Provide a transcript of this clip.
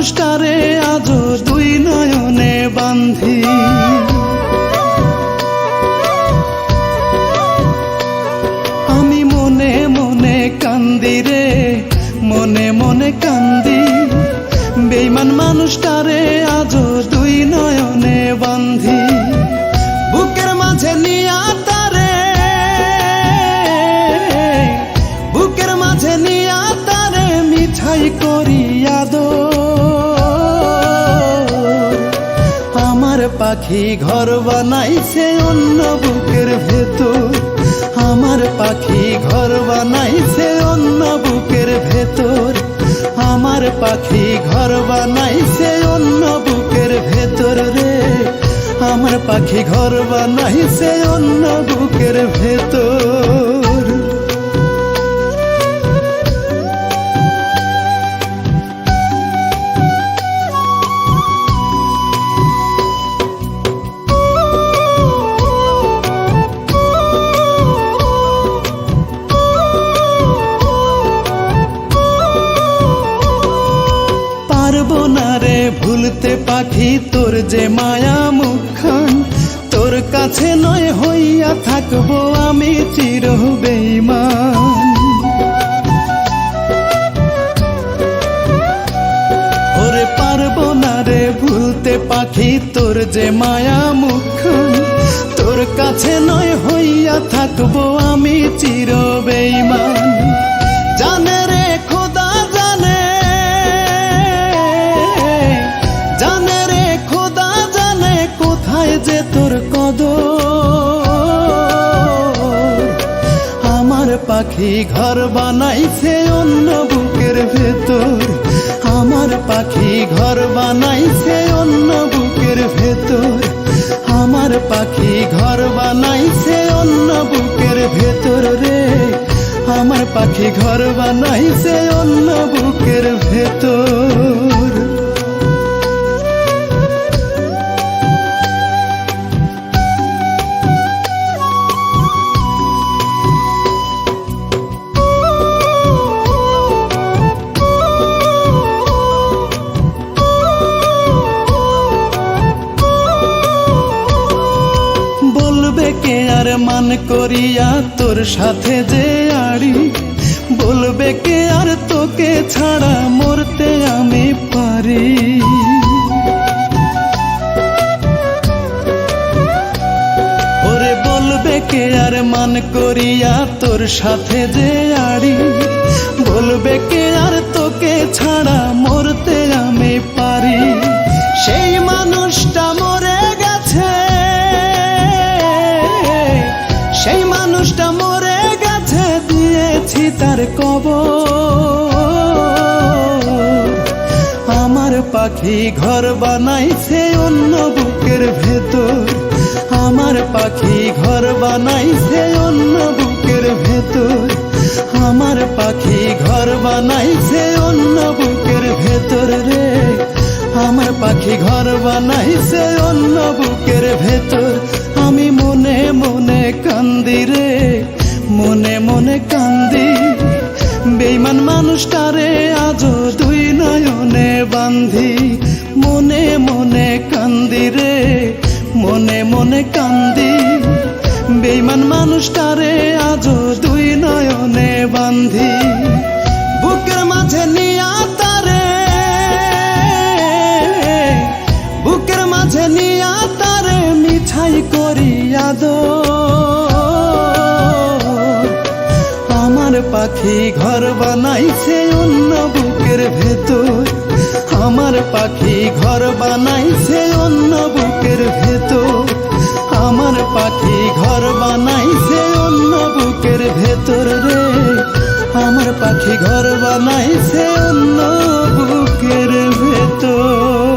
মানুষটারে আজও দুই নয়নে বান্ধি। আমি মনে মনে কান্দি রে, মনে মনে কান্দি, বেঈমান মানুষটারে আজও দুই নয়নে বান্ধি। বুকের মাঝে নিয়া তারে, বুকের মাঝে নিয়া তারে মিঠাই করি আদর। আমার পাখি ঘর বানাইছে অন্য বুকের ভেতর, আমার পাখি ঘর বানাইছে অন্য বুকের ভেতর, আমার পাখি ঘর বানাইছে অন্য বুকের ভেতর রে, আমার পাখি ঘর বানাইছে অন্য বুকের ভেতর। পারবো না রে ভুলতে পাখি তোর যে মায়া মুখখান, তোর কাছে নয় হইয়া থাকবো আমি চির বেঈমান। ওরে পারবো না রে ভুলতে পাখি তোর যে মায়া মুখখান, তোর কাছে নয় হইয়া থাকবো আমি চির বেঈমান। জানে রে খোদা জানে, জানে রে খোদা জানে কোথায় যে তোর কদর। আমার পাখি ঘর বানাইছে অন্য বুকের ভেতর, আমার পাখি ঘর বানাইছে অন্য বুকের ভেতর, আমার পাখি ঘর বানাইছে অন্য বুকের ভেতর রে, আমার পাখি ঘর বানাইছে অন্য বুকের ভেতর। বলবে কে আর মান করিয়া তোর সাথে যে আড়ি, বলবে কে আর তোকে ছাড়া মরতে আমি পারি। ওরে বলবে কে আর মান করিয়া তোর সাথে যে আড়ি, বলবে কে আর তোকে ছাড়া মরতে আমি পারি। সেই মানুষটা মরে গেছে, সেই মানুষটা মরে গেছে দিয়েছি তার কবর। আমার পাখি ঘর বানাইছে অন্য বুকের ভেতর, আমার পাখি ঘর বানাইছে অন্য বুকের ভেতর, আমার পাখি ঘর বানাইছে অন্য বুকের ভেতর রে, আমার পাখি ঘর বানাইছে অন্য বুকের ভেতর। আমি মনে মনে কান্দি রে, মনে মনে কান্দি, বেঈমান মানুষটারে আজও দুই নয়নে বান্ধি। মনে মনে কান্দি রে, মনে মনে কান্দি, বেঈমান মানুষটারে আজও দুই নয়নে বান্ধি। বুকের মাঝে নিয়া তারে, বুকের মাঝে নিয়া তারে মিঠাই করি আদর। আমার পাখি ঘর বানাইছে অন্য বুকের ভেতর, আমার পাখি ঘর বানাইছে অন্য বুকের ভেতর, আমার পাখি ঘর বানাইছে অন্য বুকের ভেতর রে, আমার পাখি ঘর বানাইছে অন্য বুকের ভেতর।